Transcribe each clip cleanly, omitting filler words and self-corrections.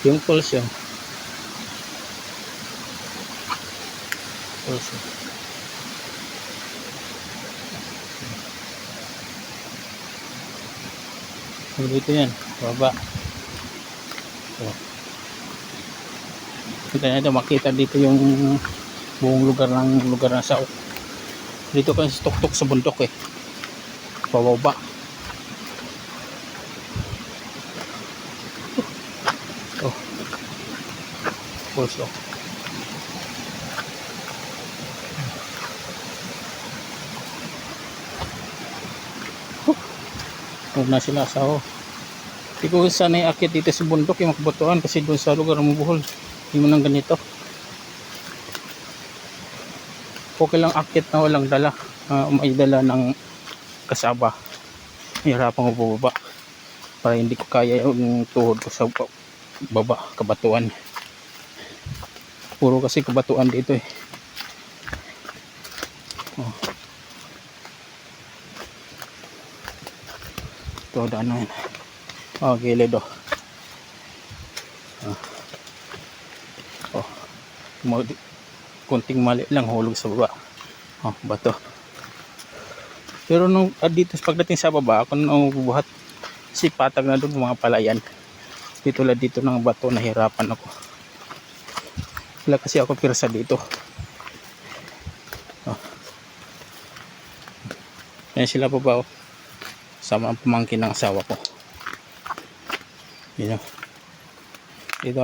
Yung pulse yun. Pulse yun. Dito yan, baba. So, kita nito, makita dito yung buong lugar ng sao. Dito kasi tuktok sa bundok eh. Pababa. Oh. Pulse oh. Huwag na sila asawa. Hindi ko sana iakit dito sa bundok yung makabatuan kasi doon sa lugar ng Bohol hindi mo nang ganito. Okay lang akit na walang dala. May dala ng kasaba. Hirapan ko baba para hindi ko kaya yung tuhod ko sa baba, kabatuan. Puro kasi kabatuan dito eh. Oh. Ito daan na yan. Oh, gilid oh. Oh. Kunting mali lang hulog sa baba. Oh, bato. Pero nung dito pagdating sa baba, ako nung bubuhat si patag na doon mga palayan. Dito lang dito ng bato, nahirapan ako. Wala kasi ako pirsa dito. Oh. Yan sila baba oh. Sama ang pamangkin ng asawa ko. Yun oh. Dito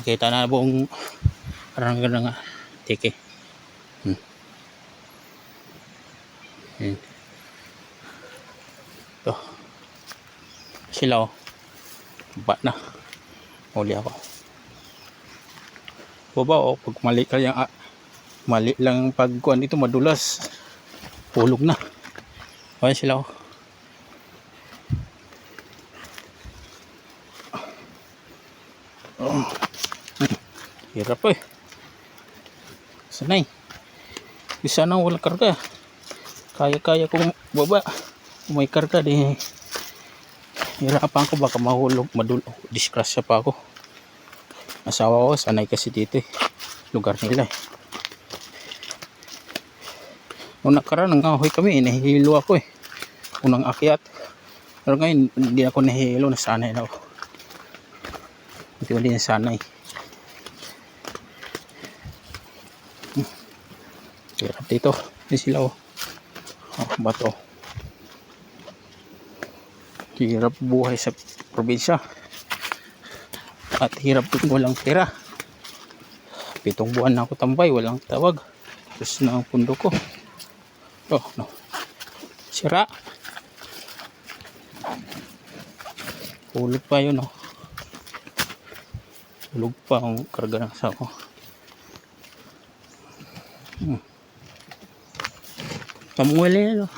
kita na buong parang ganda nga tiki. Yun. Ito sila oh. Baba na. Huli ako. Baba oh. Pag mali ka yung mali lang pagkuhan dito madulas. Pulog na. Ayan sila oh. Oh. Hirap eh. Sanay. Di sana walang karga. Kaya-kaya kong baba. Kung may karga di hirapan ko baka mahulog, madulog. Disgrasya pa ako. Asawa ko sanay kasi dito eh. Lugar nila eh. Nung nakaraan nangahoy kami, nahihilo ako eh. Unang akyat. Pero ngayon hindi ako nahihilo, nasanay na ako. Hindi ko din nasanay. Hirap dito. Hindi sila oh. Oh, bato. Hirap buhay sa probinsya. At hirap din walang pera. 7 buwan na ako tambay, walang tawag. Tapos na ang pundo ko. Oh, no. Sira. Hulog pa yun oh. Hulog pa ang karga ng asawa ko. Kamuwala yan oh.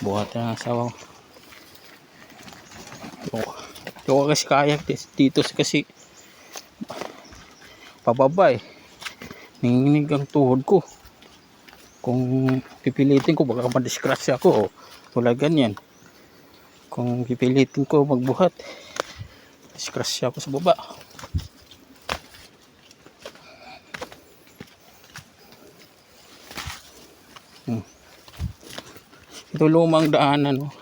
Buhat na ang asawa ko. Ito kasi kayak dito kasi pababa eh. Nanginginig ang tuhod ko. Kung pipilitin ko baka madisgrasya ako. Wala ganyan. Kung pipilitin ko magbuhat, disgrasya ako sa baba. Ito lumang daanan oh.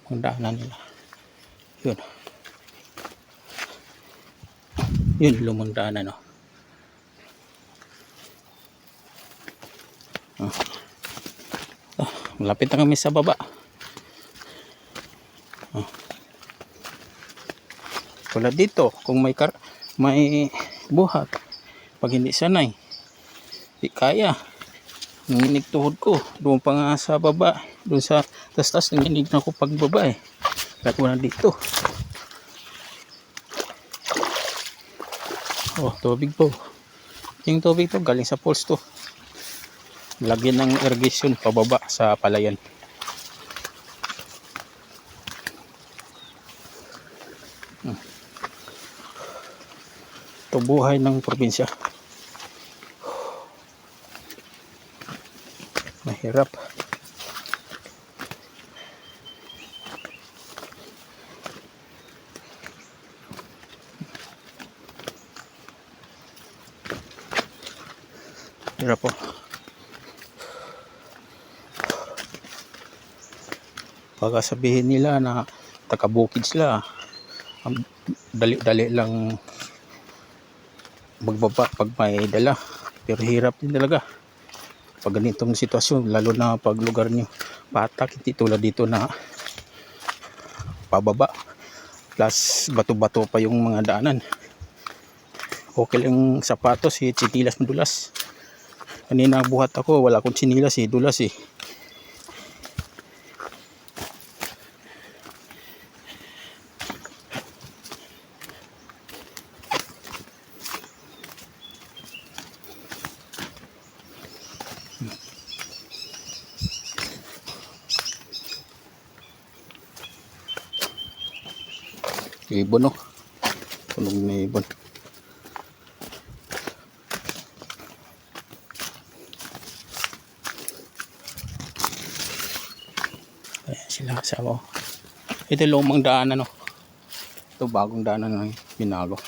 Lumang daanan nila. Yun. Yun lumang daanan oh. Malapit na kami sa baba. Wala dito kung may buhat pag hindi sanay di kaya. Nanginig tuhod ko doon pa nga sa baba, doon sa tas nanginig na ako pagbaba eh. Kahit wala dito. Oh, tubig po. Yung tubig to galing sa pools to. Lagyan ng irrigation pababa sa palayan. Ito buhay ng probinsya. Mahirap. Hirap po. Baka sabihin nila na taga-bukid sila. Ang dali-dali lang magbaba pag may dala. Pero hirap din talaga pag ganitong sitwasyon, lalo na pag lugar nyo patak, hindi tulad dito na pababa plus bato-bato pa yung mga daanan. Okay lang sapatos, sinilas madulas. Kanina buhat ako, wala akong sinilas dulas eh. Ibon oh, tunog na ibon. Ayan sila kasama. Ito lumang daanan oh. Ito bagong daanan na binago.